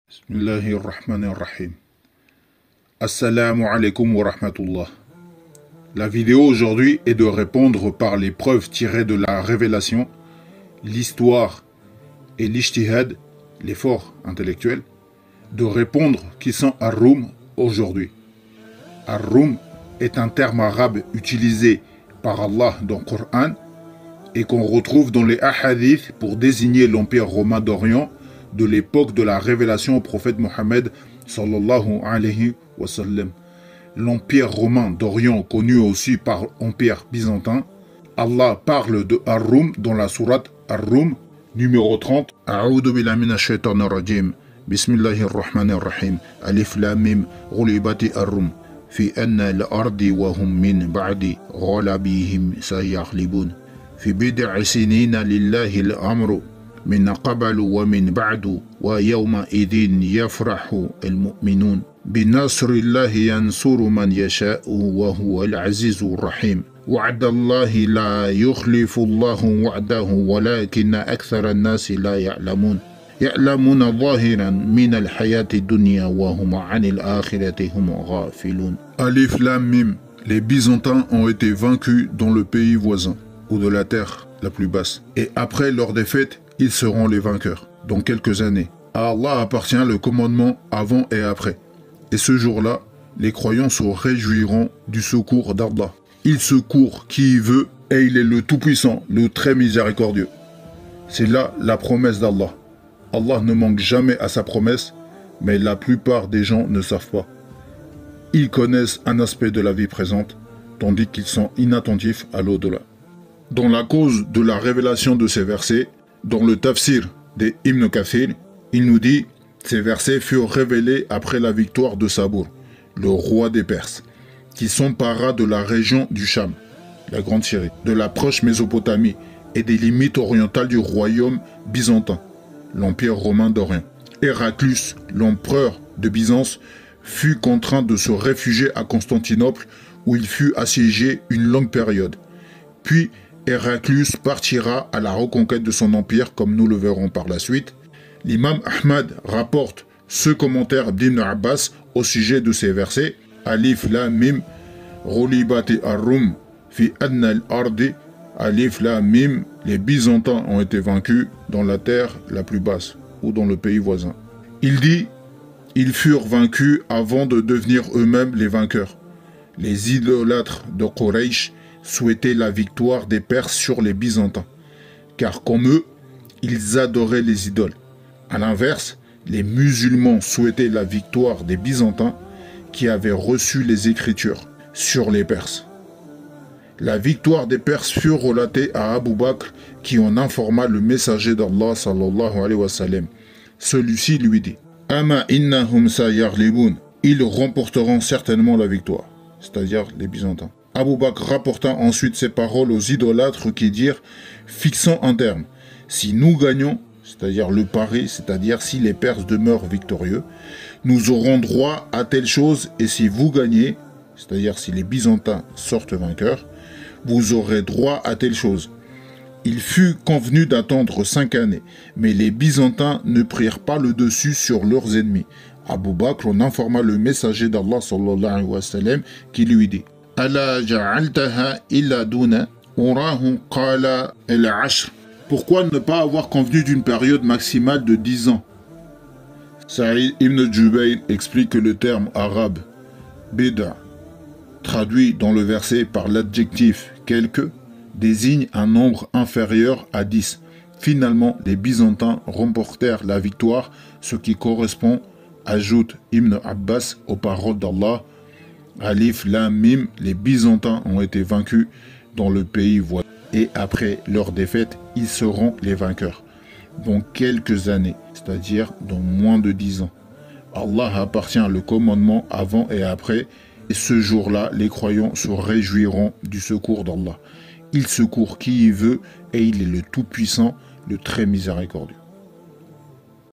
Bismillahirrahmanirrahim. Assalamu alaikum wa rahmatullah. La vidéo aujourd'hui est de répondre par les preuves tirées de la révélation, l'histoire et l'ijtihad, l'effort intellectuel, de répondre qui sont Ar-Rum aujourd'hui. Ar-Rum est un terme arabe utilisé par Allah dans le Coran et qu'on retrouve dans les hadiths pour désigner l'Empire romain d'Orient de l'époque de la révélation au prophète Mohammed sallallahu alayhi wa sallam. L'Empire romain d'Orient, connu aussi par l'Empire byzantin. Allah parle de Ar-Rum dans la sourate Ar-Rum numéro 30. A'udhu billahi minash shaitanir rajim. Bismillahir rahmanir rahim. Alif lam mim. Ghulibati Ar-Rum fi anna al-ardi wa hum min ba'di ghalabihim sayaghlibun. Fi bid'i sinina lillahi al-amru من قبل ومن بعد ويومئذ يفرح المؤمنون بنصر الله ينصر من يشاء وهو العزيز الرحيم وعد الله لا يخلف الله وعده ولكن أكثر الناس لا يعلمون يعلمون ظاهرا من الحياة الدنيا وهم عن الآخرة هم غافلون. Alif Lam Mim. Les Byzantins ont été vaincus dans le pays voisin ou de la terre la plus basse, et après leur défaite ils seront les vainqueurs dans quelques années. À Allah appartient le commandement avant et après. Et ce jour-là, les croyants se réjouiront du secours d'Allah. Il secourt qui y veut et il est le Tout-Puissant, le très miséricordieux. C'est là la promesse d'Allah. Allah ne manque jamais à sa promesse, mais la plupart des gens ne savent pas. Ils connaissent un aspect de la vie présente, tandis qu'ils sont inattentifs à l'au-delà. Dans la cause de la révélation de ces versets, dans le tafsir des Ibn Kathir, il nous dit « Ces versets furent révélés après la victoire de Sabour, le roi des Perses, qui s'empara de la région du Cham, la Grande Syrie, de la proche Mésopotamie et des limites orientales du royaume byzantin, l'Empire romain d'Orient. Héraclius, l'empereur de Byzance, fut contraint de se réfugier à Constantinople où il fut assiégé une longue période. Puis, Héraclius partira à la reconquête de son empire, comme nous le verrons par la suite. L'imam Ahmad rapporte ce commentaire d'Ibn Abbas au sujet de ces versets. Alif Lam Mim, Ghulibati Ar-Rum fi adna al-ardi. Alif Lam Mim, les Byzantins ont été vaincus dans la terre la plus basse, ou dans le pays voisin. Il dit, ils furent vaincus avant de devenir eux-mêmes les vainqueurs. Les idolâtres de Quraysh souhaitaient la victoire des Perses sur les Byzantins, car comme eux, ils adoraient les idoles. A l'inverse, les musulmans souhaitaient la victoire des Byzantins qui avaient reçu les Écritures sur les Perses. La victoire des Perses fut relatée à Abu Bakr qui en informa le messager d'Allah sallallahu alayhi wa sallam. Celui-ci lui dit « Ama innahum sayaghlibun » Ils remporteront certainement la victoire, c'est-à-dire les Byzantins. Abu Bakr rapporta ensuite ces paroles aux idolâtres qui dirent « Fixons un terme. Si nous gagnons, c'est-à-dire le pari, c'est-à-dire si les Perses demeurent victorieux, nous aurons droit à telle chose, et si vous gagnez, c'est-à-dire si les Byzantins sortent vainqueurs, vous aurez droit à telle chose. » Il fut convenu d'attendre 5 années, mais les Byzantins ne prirent pas le dessus sur leurs ennemis. Abu Bakr en informa le messager d'Allah sallallahu alayhi wa sallam qui lui dit « Ala ja'altaha illa duna urahu qala al-ashr » Pourquoi ne pas avoir convenu d'une période maximale de 10 ans? Saïd ibn Jubayr explique que le terme arabe bida, traduit dans le verset par l'adjectif quelque, désigne un nombre inférieur à 10. Finalement, les Byzantins remportèrent la victoire, ce qui correspond, ajoute Ibn Abbas, aux paroles d'Allah. Alif Lam Mim, les Byzantins ont été vaincus dans le pays voisin. Et après leur défaite, ils seront les vainqueurs. Dans quelques années, c'est-à-dire dans moins de 10 ans. Allah appartient le commandement avant et après. Et ce jour-là, les croyants se réjouiront du secours d'Allah. Il secourt qui y veut et il est le Tout-Puissant, le très miséricordieux.